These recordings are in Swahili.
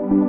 Karibu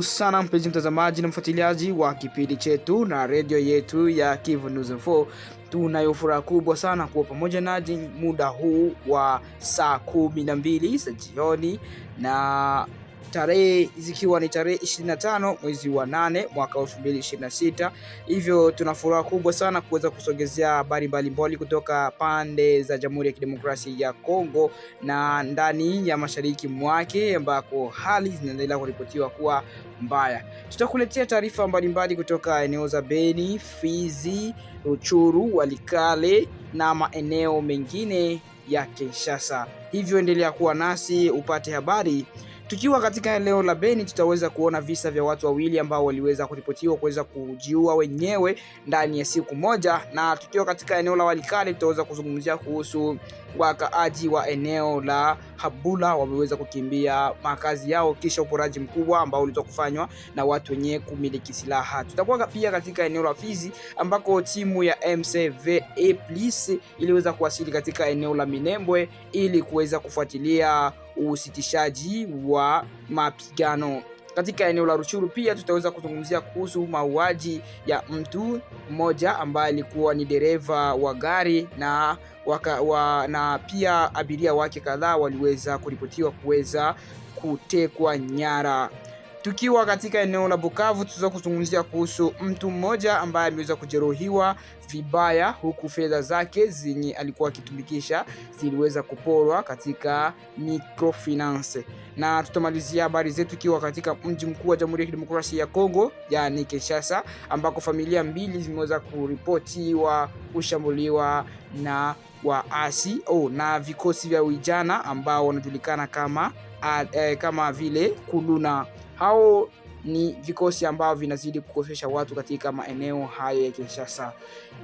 sana mpenzi mtazamaji na mfuatiliaji wa kipindi chetu na radio yetu ya Kivu News Info. Tunayo furaha kubwa sana kuwa pamoja nanyi muda huu wa saa 12 za jioni, na tarehe zikiwa ni tarehe 25 mwezi wa 8 mwaka 2026. Hivyo tuna furaha kubwa sana kuweza kusogezea habari mbalimbali kutoka pande za Jamhuri ya Kidemokrasia ya Kongo na ndani ya mashariki mwake ambako hali zinaendelea kuripotiwa kuwa mbaya. Tutakuletea taarifa mbalimbali kutoka eneo za Beni, Fizi, Rutshuru, Walikale na maeneo mengine ya Kinshasa. Hivyo endelea kuwa nasi upate habari. Tukiwa katika eneo la Beni, tutaweza kuona visa vya watu wawili ambao waliweza kuripotiwa kuweza kujiua wenyewe ndani ya siku moja, na tukiwa katika eneo la Walikale tutaweza kuzungumzia kuhusu wakaaji wa eneo la Habula wameweza kukimbia makazi yao kisha uporaji mkubwa ambao ulitoka kufanywa na watu wenye kumiliki silaha. Tutakuwa pia katika eneo la Fizi ambako timu ya MCVA Police iliweza kuwasili katika eneo la Minembwe ili kuweza kufuatilia usitishaji wa mapigano. Katika eneo la Rutshuru pia tutaweza kuzungumzia kuhusu mauaji ya mtu mmoja ambaye alikuwa ni dereva wa gari na pia abiria wake kadhaa waliweza kuripotiwa kuweza kutekwa nyara. Tukiwa katika eneo la Bukavu tutaweza kuzungumzia kuhusu mtu mmoja ambaye ameweza kujeruhiwa vibaya huku fedha zake zenye alikuwa akitumikisha ziliweza kuporwa katika microfinance. Na tutamalizia habari zetu ikiwa katika mji mkuu wa Jamhuri ya Kidemokrasia ya Kongo, yani Kinshasa, ambako familia mbili zimeweza kuripotiwa kushambuliwa na waasi na vikosi vya vijana ambao wanajulikana kama vile Kuluna. Hao ni vikosi ambao vinazidi kukosesha watu katika maeneo hayo ya Kinshasa.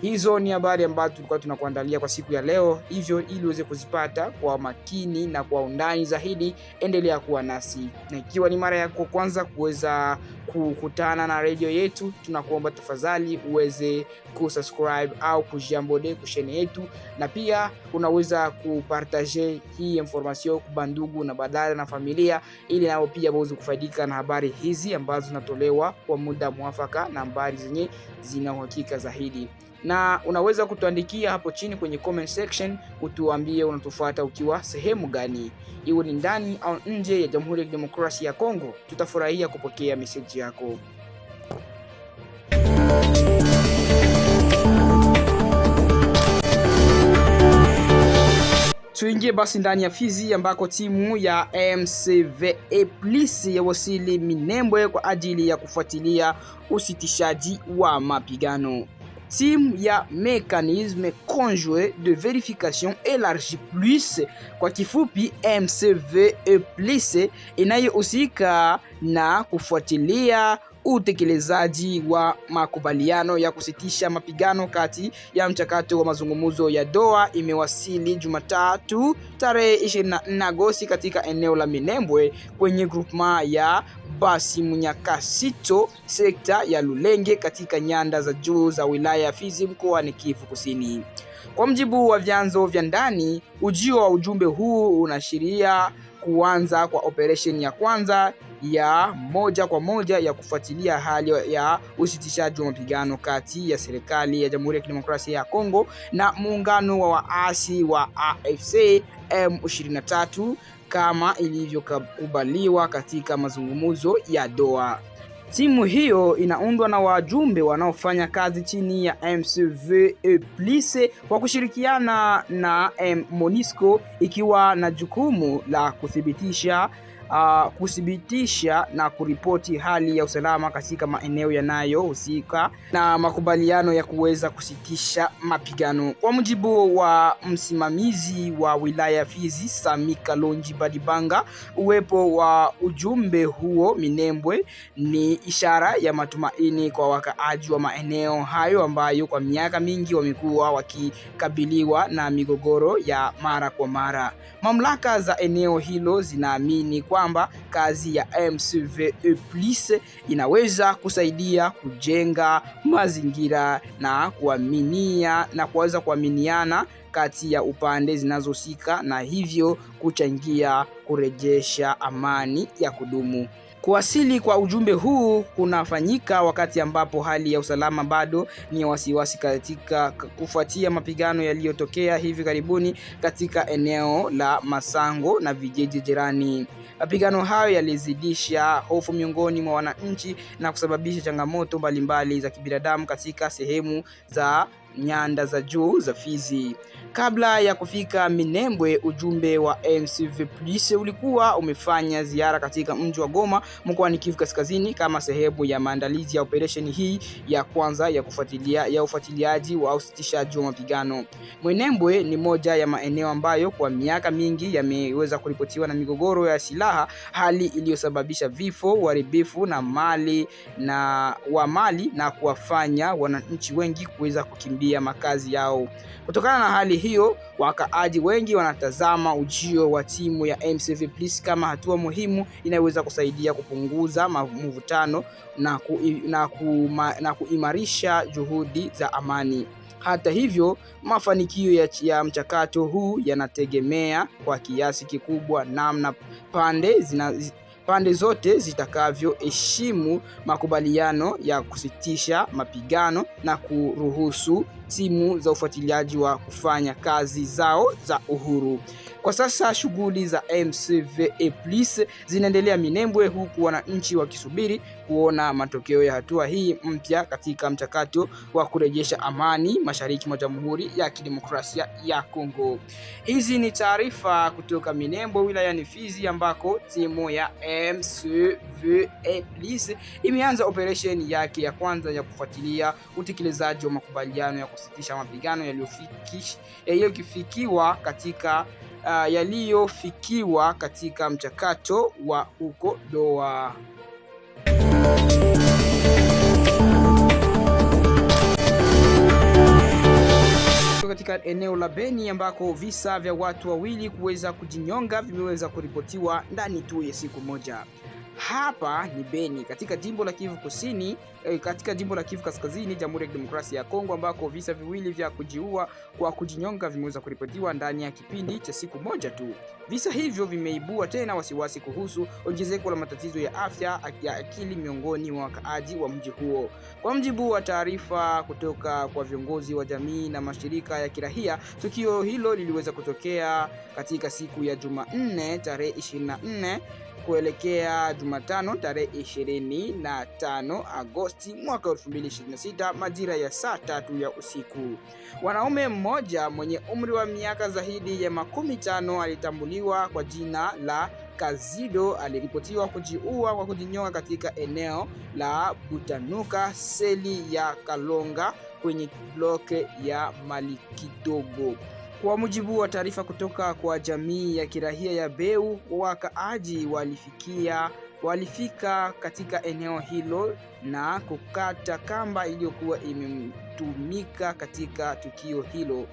Hizo ni habari ambazo tulikuwa tunakuandalia kwa siku ya leo. Hivyo ili uweze kuzipata kwa makini na kwa undani zaidi, endelea kuwa nasi. Na ikiwa ni mara yako kwanza kuweza kukutana na radio yetu, tunakuomba tafadhali uweze kusubscribe au kujiabone kushene yetu, na pia unaweza kupartage hii information kwa bandugu na badala na familia, ili nao pia waweze kufaidika na habari hizi ambazo zinatolewa kwa muda mwafaka na habari zenye zina uhakika zaidi. Na unaweza kutuandikia hapo chini kwenye comment section utuambie unatufuata ukiwa sehemu gani, iwe ni ndani au nje ya Jamhuri ya Kidemokrasia ya Kongo. Tutafurahia kupokea message yako. Tuingie basi ndani ya Fizi ambako timu ya MCVA Police yawasili Minembwe kwa ajili ya kufuatilia usitishaji wa mapigano. Timu ya Mécanisme Conjoint de Verification Élargie Plus, kwa kifupi MCVA Police, inayohusika na kufuatilia utekelezaji wa makubaliano ya kusitisha mapigano kati ya mchakato wa mazungumzo ya Doha imewasili Jumatatu tarehe 24 Agosti katika eneo la Minembwe kwenye groupement ya Basimunyakasito sekta ya Lulenge katika nyanda za juu za wilaya ya Fizi mkoani Kivu Kusini. Kwa mjibu wa vyanzo vya ndani, ujio wa ujumbe huu unaashiria kuanza kwa operation ya kwanza ya moja kwa moja ya kufuatilia hali ya usitishaji wa mapigano kati ya serikali ya Jamhuri ya Kidemokrasia ya Kongo na muungano wa waasi wa AFC M23 kama ilivyokubaliwa katika mazungumzo ya Doha. Timu hiyo inaundwa na wajumbe wanaofanya kazi chini ya MCVA Police kwa kushirikiana na MONUSCO, ikiwa na jukumu la kuthibitisha na kuripoti hali ya usalama katika maeneo yanayohusika na makubaliano ya kuweza kusitisha mapigano. Kwa mujibu wa msimamizi wa wilaya Fizi, Sami Kalonji Badibanga, uwepo wa ujumbe huo Minembwe ni ishara ya matumaini kwa wakaaji wa maeneo hayo ambayo kwa miaka mingi wamekuwa wakikabiliwa na migogoro ya mara kwa mara. Mamlaka za eneo hilo zinaamini kwamba kazi ya M2V+ inaweza kusaidia kujenga mazingira na kuweza kuaminiana kati ya upande zinazohusika, na hivyo kuchangia kurejesha amani ya kudumu. Kuwasili kwa ujumbe huu kunafanyika wakati ambapo hali ya usalama bado ni ya wasiwasi kufuatia mapigano yaliyotokea hivi karibuni katika eneo la Masango na vijiji jirani. Mapigano hayo yalizidisha hofu miongoni mwa wananchi na kusababisha changamoto mbalimbali za kibinadamu katika sehemu za nyanda za juu za Fizi. Kabla ya kufika Minembwe, ujumbe wa M2V+ ulikuwa umefanya ziara katika mji wa Goma mkoani Kivu Kaskazini kama sehemu ya maandalizi ya operesheni hii ya kwanza ya ufuatiliaji wa usitishaji wa mapigano. Minembwe ni moja ya maeneo ambayo kwa miaka mingi yameweza kuripotiwa na migogoro ya silaha, hali iliyosababisha vifo, uharibifu na mali na kuwafanya wananchi wengi kuweza kukimbia makazi yao. Kutokana na hali hiyo, wakaaji wengi wanatazama ujio wa timu ya M2V+ kama hatua muhimu inayoweza kusaidia kupunguza mvutano na kuimarisha juhudi za amani. Hata hivyo, mafanikio ya mchakato huu yanategemea kwa kiasi kikubwa namna pande zote zitakavyoheshimu makubaliano ya kusitisha mapigano na kuruhusu timu za ufuatiliaji wa kufanya kazi zao za uhuru. Kwa sasa shughuli za M2V+ zinaendelea Minembwe, huku wananchi wakisubiri kuona matokeo ya hatua hii mpya katika mchakato wa kurejesha amani mashariki mwa Jamhuri ya Kidemokrasia ya Kongo. Hizi ni taarifa kutoka Minembwe wilayani Fizi, ambako timu ya M2V+ imeanza operesheni yake ya kwanza ya kufuatilia utekelezaji wa makubaliano ya kusitisha mapigano yaliyofikiwa katika mchakato wa huko Doha. Katika eneo la Beni ambako visa vya watu wawili kuweza kujinyonga vimeweza kuripotiwa ndani tu ya siku moja. Hapa ni Beni katika jimbo la Kivu Kusini, katika jimbo la Kivu Kaskazini, Jamhuri ya Kidemokrasia ya Kongo, ambako visa viwili vya kujiua kwa kujinyonga vimeweza kuripotiwa ndani ya kipindi cha siku moja tu. Visa hivyo vimeibua tena wasiwasi kuhusu ongezeko la matatizo ya afya ya akili miongoni mwa wakaaji wa mji huo. Kwa mjibu wa taarifa kutoka kwa viongozi wa jamii na mashirika ya kiraia, tukio hilo liliweza kutokea katika siku ya Jumanne tarehe 24 kuelekea Jumatano tarehe 25 Agosti mwaka 2026 majira ya saa 3 ya usiku. Wanaume mmoja mwenye umri wa miaka zaidi ya 15 alitambuliwa kwa jina la Kazido aliripotiwa kujiua kwa kujinyonga katika eneo la Butanuka, seli ya Kalonga kwenye bloke ya Malikidogo. Kwa mujibu wa taarifa kutoka kwa jamii ya kiraia ya Beu, wakaaji walifika katika eneo hilo na kukata kamba iliyokuwa imetumika katika tukio hilo.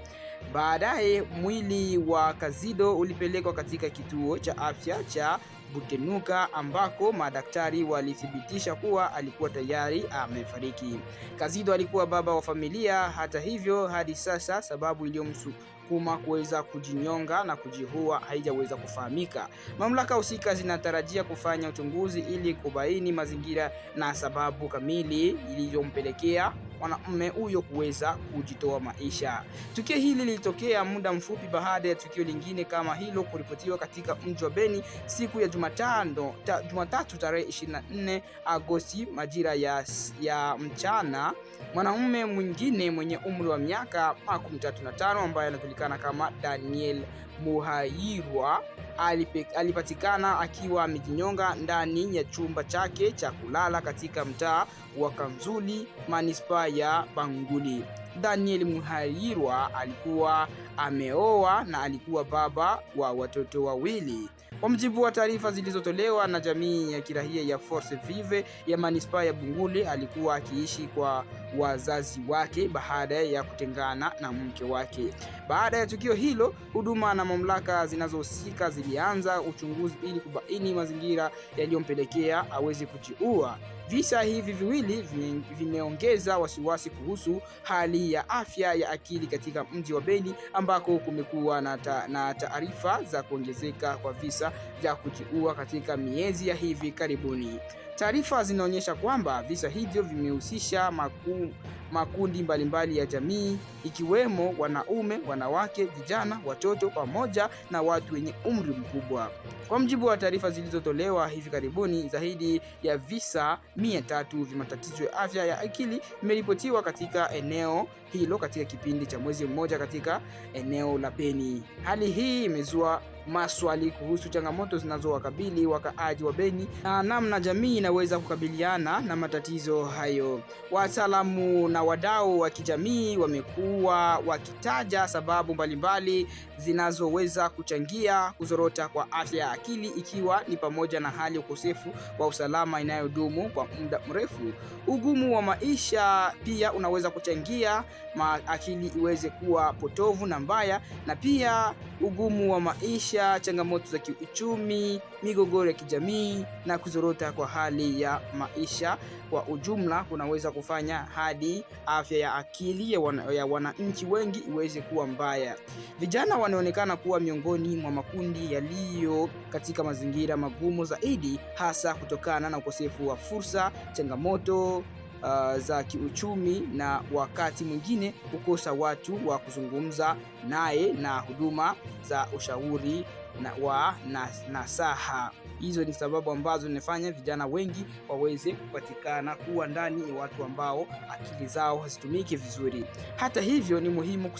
Baadaye mwili wa Kazido ulipelekwa katika kituo cha afya cha Butenuka ambako madaktari walithibitisha kuwa alikuwa tayari amefariki. Kazido alikuwa baba wa familia. Hata hivyo, hadi sasa sababu iliyomsukuma kuweza kujinyonga na kujiua haijaweza kufahamika. Mamlaka husika zinatarajia kufanya uchunguzi ili kubaini mazingira na sababu kamili iliyompelekea mwanamume huyo kuweza kujitoa maisha. Tukio hili lilitokea muda mfupi baada ya tukio lingine kama hilo kuripotiwa katika mji wa Beni siku ya Jumatatu tarehe 24 Agosti majira ya mchana. Mwanamume mwingine mwenye umri wa miaka 35 ambaye anajulikana kama Daniel Muhairwa alipatikana akiwa amejinyonga ndani ya chumba chake cha kulala katika mtaa wa Kanzuli, manispaa ya Banguli. Daniel Muhairwa alikuwa ameoa na alikuwa baba wa watoto wawili. Kwa mujibu wa taarifa zilizotolewa na jamii ya kiraia ya Force Vive ya manispaa ya Bunguli, alikuwa akiishi kwa wazazi wake baada ya kutengana na mke wake. Baada ya tukio hilo, huduma na mamlaka zinazohusika zilianza uchunguzi ili kubaini mazingira yaliyompelekea aweze kujiua. Visa hivi viwili vimeongeza wasiwasi kuhusu hali ya afya ya akili katika mji wa Beni, ambako kumekuwa na taarifa za kuongezeka kwa visa vya kujiua katika miezi ya hivi karibuni. Taarifa zinaonyesha kwamba visa hivyo vimehusisha makundi mbalimbali ya jamii, ikiwemo wanaume, wanawake, vijana, watoto pamoja na watu wenye umri mkubwa. Kwa mujibu wa taarifa zilizotolewa hivi karibuni, zaidi ya visa 300 vya matatizo ya afya ya akili vimeripotiwa katika eneo hilo katika kipindi cha mwezi mmoja katika eneo la Beni. Hali hii imezua maswali kuhusu changamoto zinazowakabili wakaaji wa Beni na namna jamii inaweza kukabiliana na matatizo hayo. Wataalamu na wadau wa kijamii wamekuwa wakitaja sababu mbalimbali zinazoweza kuchangia kuzorota kwa afya ya akili, ikiwa ni pamoja na hali ya ukosefu wa usalama inayodumu kwa muda mrefu. Ugumu wa maisha pia unaweza kuchangia akili iweze kuwa potovu na mbaya, na pia ugumu wa maisha, changamoto za kiuchumi, migogoro ya kijamii na kuzorota kwa hali ya maisha kwa ujumla kunaweza kufanya hadi afya ya akili ya wananchi wengi iweze kuwa mbaya. Vijana wanaonekana kuwa miongoni mwa makundi yaliyo katika mazingira magumu zaidi, hasa kutokana na ukosefu wa fursa, changamoto za kiuchumi na wakati mwingine kukosa watu wa kuzungumza naye na huduma za ushauri wa nasaha. Hizo ni sababu ambazo zinafanya vijana wengi waweze kupatikana kuwa ndani ya watu ambao akili zao hazitumiki vizuri. Hata hivyo, ni muhimu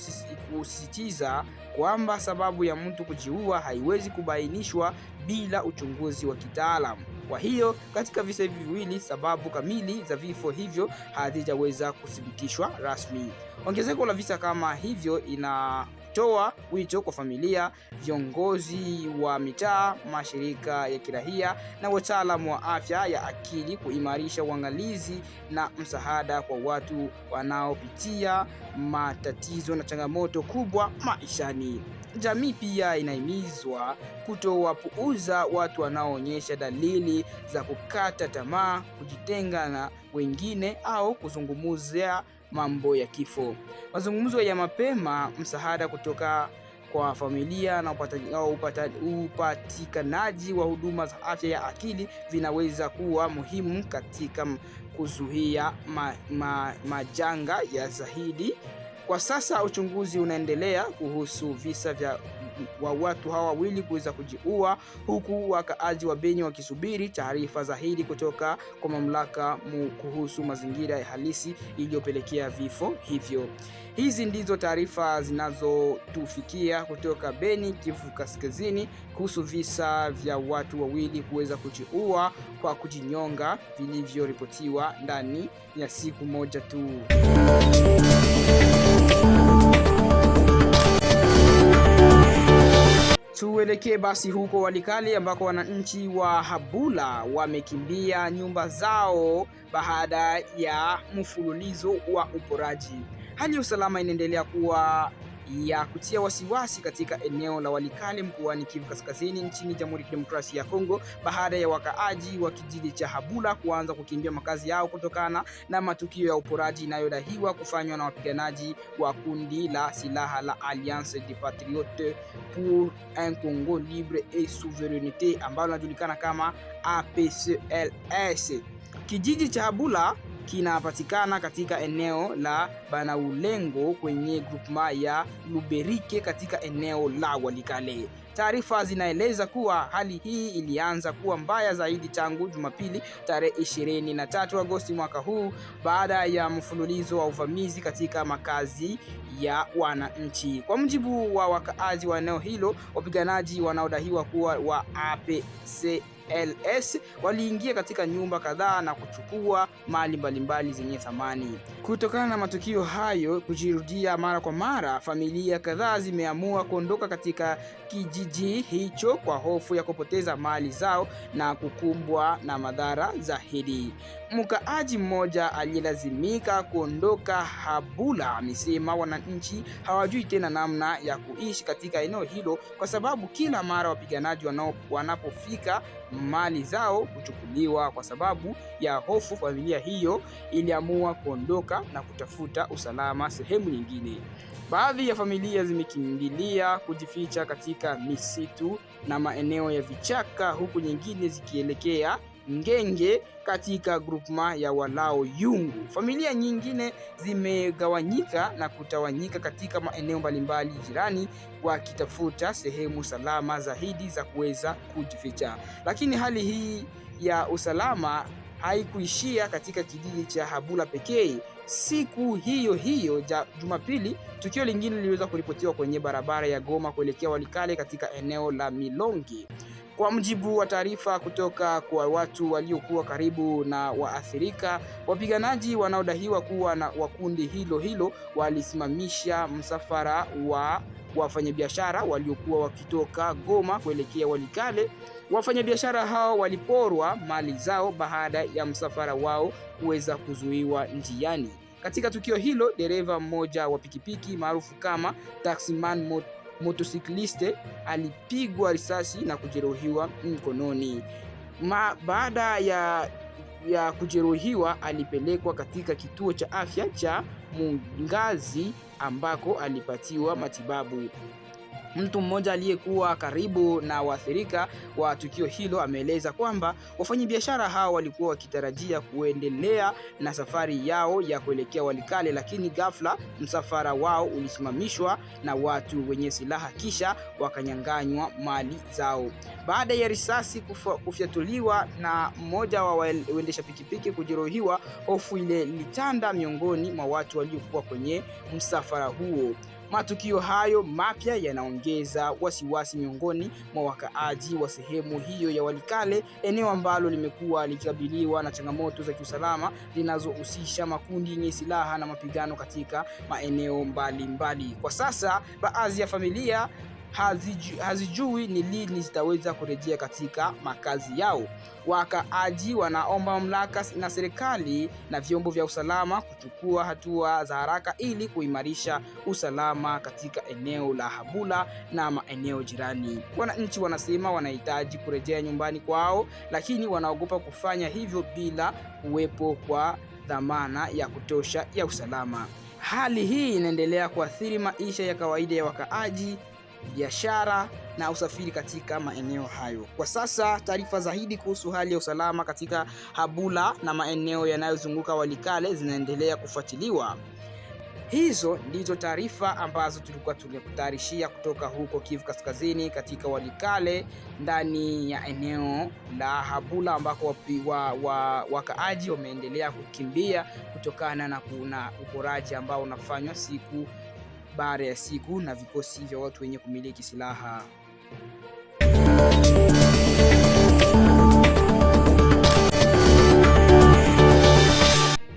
kusisitiza kwamba sababu ya mtu kujiua haiwezi kubainishwa bila uchunguzi wa kitaalamu. Kwa hiyo, katika visa hivi viwili, sababu kamili za vifo hivyo hazijaweza kuthibitishwa rasmi. Ongezeko la visa kama hivyo inatoa wito kwa familia, viongozi wa mitaa, mashirika ya kiraia na wataalamu wa afya ya akili kuimarisha uangalizi na msaada kwa watu wanaopitia matatizo na changamoto kubwa maishani. Jamii pia inahimizwa kutowapuuza watu wanaoonyesha dalili za kukata tamaa, kujitenga na wengine au kuzungumzia mambo ya kifo. Mazungumzo ya mapema, msaada kutoka kwa familia na upatikanaji wa huduma za afya ya akili vinaweza kuwa muhimu katika kuzuia majanga ya zaidi. Kwa sasa uchunguzi unaendelea kuhusu visa vya watu hawa wawili kuweza kujiua, huku wakaaji wa Beni wakisubiri taarifa zaidi kutoka kwa mamlaka kuhusu mazingira ya halisi iliyopelekea vifo hivyo. Hizi ndizo taarifa zinazotufikia kutoka Beni, Kivu Kaskazini, kuhusu visa vya watu wawili kuweza kujiua kwa kujinyonga vilivyoripotiwa ndani ya siku moja tu. Tuelekee basi huko Walikale ambako wananchi wa Habula wamekimbia nyumba zao baada ya mfululizo wa uporaji. Hali ya usalama inaendelea kuwa ya kutia wasiwasi katika eneo la Walikale mkoani Kivu Kaskazini nchini Jamhuri ya Kidemokrasia ya Kongo baada ya wakaaji wa kijiji cha Habula kuanza kukimbia makazi yao kutokana na matukio ya uporaji inayodaiwa kufanywa na wapiganaji wa kundi la silaha la Alliance des Patriotes pour un Congo libre et souveraineté ambalo linajulikana kama APCLS. Kijiji cha Habula kinapatikana katika eneo la Banaulengo kwenye grupma ya Luberike katika eneo la Walikale. Taarifa zinaeleza kuwa hali hii ilianza kuwa mbaya zaidi tangu Jumapili tarehe 23 Agosti mwaka huu baada ya mfululizo wa uvamizi katika makazi ya wananchi. Kwa mujibu wa wakaazi wa eneo hilo, wapiganaji wanaodaiwa kuwa wa APCLS FLS waliingia katika nyumba kadhaa na kuchukua mali mbalimbali zenye thamani. Kutokana na matukio hayo kujirudia mara kwa mara, familia kadhaa zimeamua kuondoka katika kijiji hicho kwa hofu ya kupoteza mali zao na kukumbwa na madhara zaidi. Mkaaji mmoja alilazimika kuondoka Habula amesema wananchi hawajui tena namna ya kuishi katika eneo hilo kwa sababu kila mara wapiganaji wanapofika mali zao kuchukuliwa. Kwa sababu ya hofu, familia hiyo iliamua kuondoka na kutafuta usalama sehemu nyingine. Baadhi ya familia zimekimbilia kujificha katika misitu na maeneo ya vichaka, huku nyingine zikielekea Ngenge katika grupma ya Walao Yungu. Familia nyingine zimegawanyika na kutawanyika katika maeneo mbalimbali jirani wakitafuta sehemu salama zaidi za kuweza kujificha. Lakini hali hii ya usalama haikuishia katika kijiji cha Habula pekee. Siku hiyo hiyo Jumapili, tukio lingine liliweza kuripotiwa kwenye barabara ya Goma kuelekea Walikale katika eneo la Milongi. Kwa mujibu wa taarifa kutoka kwa watu waliokuwa karibu na waathirika, wapiganaji wanaodaiwa kuwa na kundi hilo walisimamisha msafara wa wafanyabiashara waliokuwa wakitoka Goma kuelekea Walikale. Wafanyabiashara hao waliporwa mali zao baada ya msafara wao kuweza kuzuiwa njiani. Katika tukio hilo, dereva mmoja wa pikipiki maarufu kama taximan motocycliste alipigwa risasi na kujeruhiwa mkononi. Baada ya kujeruhiwa alipelekwa katika kituo cha afya cha Mungazi ambako alipatiwa matibabu. Mtu mmoja aliyekuwa karibu na waathirika wa tukio hilo ameeleza kwamba wafanyabiashara hao walikuwa wakitarajia kuendelea na safari yao ya kuelekea Walikale, lakini ghafla msafara wao ulisimamishwa na watu wenye silaha kisha wakanyang'anywa mali zao. Baada ya risasi kufyatuliwa na mmoja wa waendesha pikipiki kujeruhiwa, hofu ile ilitanda miongoni mwa watu waliokuwa kwenye msafara huo. Matukio hayo mapya yanaongeza wasiwasi miongoni mwa wakaaji wa sehemu hiyo ya Walikale, eneo ambalo limekuwa likikabiliwa na changamoto za kiusalama zinazohusisha makundi yenye silaha na mapigano katika maeneo mbalimbali. Kwa sasa baadhi ya familia hazijui ni lini zitaweza kurejea katika makazi yao. Wakaaji wanaomba mamlaka na serikali na vyombo vya usalama kuchukua hatua za haraka ili kuimarisha usalama katika eneo la Habula na maeneo jirani. Wananchi wanasema wanahitaji kurejea nyumbani kwao, lakini wanaogopa kufanya hivyo bila kuwepo kwa dhamana ya kutosha ya usalama. Hali hii inaendelea kuathiri maisha ya kawaida ya wakaaji, biashara na usafiri katika maeneo hayo. Kwa sasa taarifa zaidi kuhusu hali ya usalama katika Habula na maeneo yanayozunguka Walikale zinaendelea kufuatiliwa. Hizo ndizo taarifa ambazo tulikuwa tumekutayarishia kutoka huko Kivu Kaskazini katika Walikale ndani ya eneo la Habula ambako wakaaji wameendelea kukimbia kutokana na kuna uporaji ambao unafanywa siku baada ya siku na vikosi vya watu wenye kumiliki silaha.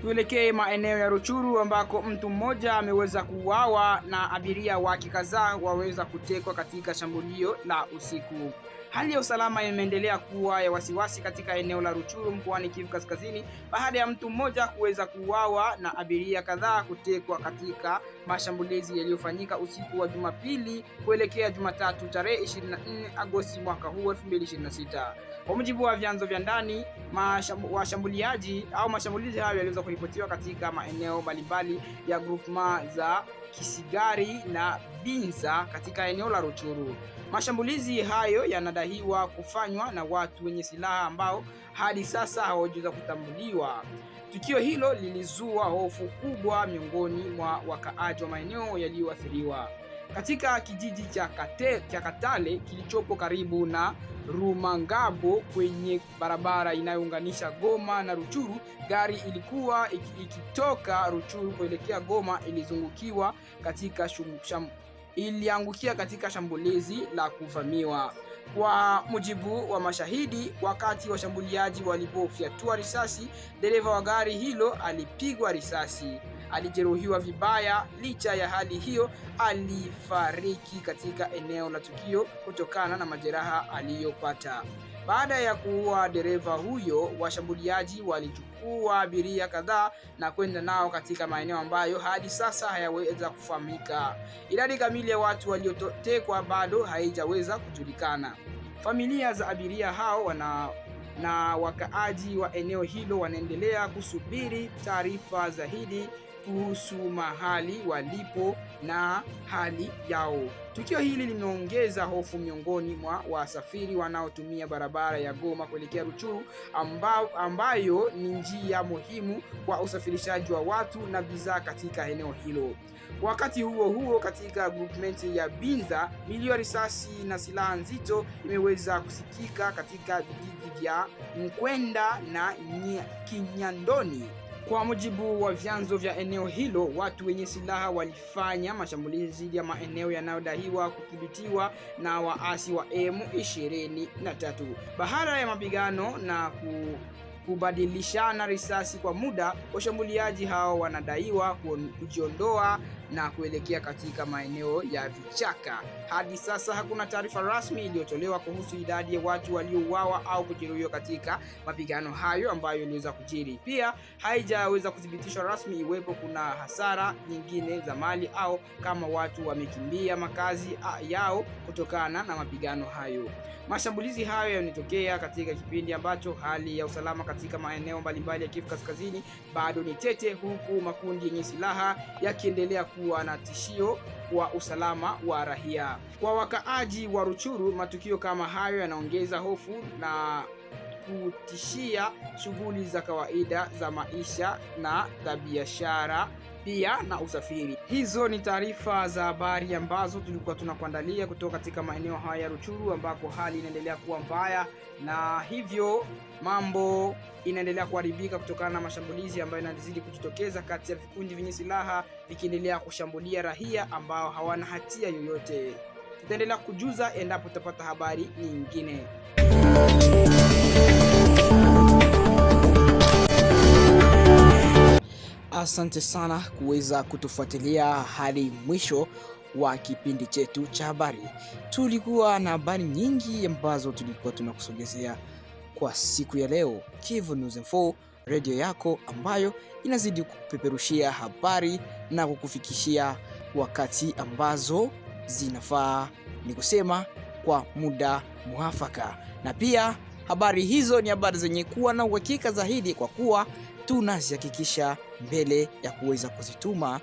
Tuelekee maeneo ya Ruchuru ambako mtu mmoja ameweza kuuawa na abiria wake kadhaa waweza kutekwa katika shambulio la usiku. Hali ya usalama imeendelea kuwa ya wasiwasi katika eneo la Ruchuru mkoani Kivu Kaskazini baada ya mtu mmoja kuweza kuuawa na abiria kadhaa kutekwa katika mashambulizi yaliyofanyika usiku wa Jumapili kuelekea Jumatatu tarehe 24 Agosti mwaka huu 2026. Kwa mujibu wa vyanzo vya ndani, mashambulizi hayo yaliweza kuripotiwa katika maeneo mbalimbali ya grupma za Kisigari na Binza katika eneo la Ruchuru. Mashambulizi hayo yanadaiwa kufanywa na watu wenye silaha ambao hadi sasa hawajaweza kutambuliwa. Tukio hilo lilizua hofu kubwa miongoni mwa wakaaji wa maeneo yaliyoathiriwa. Katika kijiji cha Katale kilichopo karibu na Rumangabo kwenye barabara inayounganisha Goma na Ruchuru, gari ilikuwa ikitoka Ruchuru kuelekea Goma iliangukia katika shambulizi la kuvamiwa. Kwa mujibu wa mashahidi, wakati washambuliaji walipofyatua risasi, dereva wa gari hilo alipigwa risasi. Alijeruhiwa vibaya. Licha ya hali hiyo, alifariki katika eneo la tukio kutokana na majeraha aliyopata. Baada ya kuua dereva huyo, washambuliaji walichukua abiria kadhaa na kwenda nao katika maeneo ambayo hadi sasa hayaweza kufahamika. Idadi kamili ya watu waliotekwa bado haijaweza kujulikana. Familia za abiria hao na wakaaji wa eneo hilo wanaendelea kusubiri taarifa zaidi kuhusu mahali walipo na hali yao. Tukio hili limeongeza hofu miongoni mwa wasafiri wanaotumia barabara ya Goma kuelekea Ruchuru, ambayo ni njia muhimu kwa usafirishaji wa watu na bidhaa katika eneo hilo. Wakati huo huo, katika groupment ya Binza, milio ya risasi na silaha nzito imeweza kusikika katika vijiji vya Mkwenda na Kinyandoni. Kwa mujibu wa vyanzo vya eneo hilo, watu wenye silaha walifanya mashambulizi dhidi ya maeneo yanayodaiwa kudhibitiwa na waasi wa M23. Baada ya mapigano na kubadilishana risasi kwa muda, washambuliaji hao wanadaiwa kujiondoa na kuelekea katika maeneo ya vichaka. Hadi sasa hakuna taarifa rasmi iliyotolewa kuhusu idadi ya watu waliouawa au kujeruhiwa katika mapigano hayo ambayo iliweza kujiri. Pia haijaweza kuthibitishwa rasmi iwepo kuna hasara nyingine za mali au kama watu wamekimbia makazi yao kutokana na mapigano hayo. Mashambulizi hayo yanatokea katika kipindi ambacho hali ya usalama katika maeneo mbalimbali ya Kivu Kaskazini bado ni tete, huku makundi yenye silaha yakiendelea kuwa na tishio kwa usalama wa raia. Kwa wakaaji wa Ruchuru, matukio kama hayo yanaongeza hofu na kutishia shughuli za kawaida za maisha na za biashara pia na usafiri. Hizo ni taarifa za habari ambazo tulikuwa tunakuandalia kutoka katika maeneo haya ya Ruchuru, ambako hali inaendelea kuwa mbaya na hivyo mambo inaendelea kuharibika kutokana na mashambulizi ambayo yanazidi kujitokeza kati ya vikundi vyenye silaha vikiendelea kushambulia raia ambao hawana hatia yoyote. Tutaendelea kujuza endapo tutapata habari nyingine. Asante sana kuweza kutufuatilia hadi mwisho wa kipindi chetu cha habari. Tulikuwa na habari nyingi ambazo tulikuwa tunakusogezea kwa siku ya leo. Kivu News Info, radio yako ambayo inazidi kupeperushia habari na kukufikishia wakati ambazo zinafaa, ni kusema kwa muda muafaka. Na pia habari hizo ni habari zenye kuwa na uhakika zaidi, kwa kuwa tunazihakikisha mbele ya kuweza kuzituma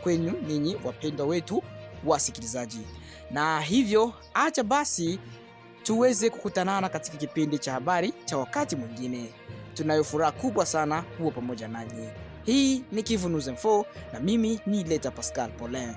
kwenu ninyi wapendwa wetu wasikilizaji. Na hivyo acha basi tuweze kukutanana katika kipindi cha habari cha wakati mwingine. Tunayo furaha kubwa sana kuwa pamoja nanyi. Hii ni Kivu News Info na mimi ni Leta Pascal Paulin.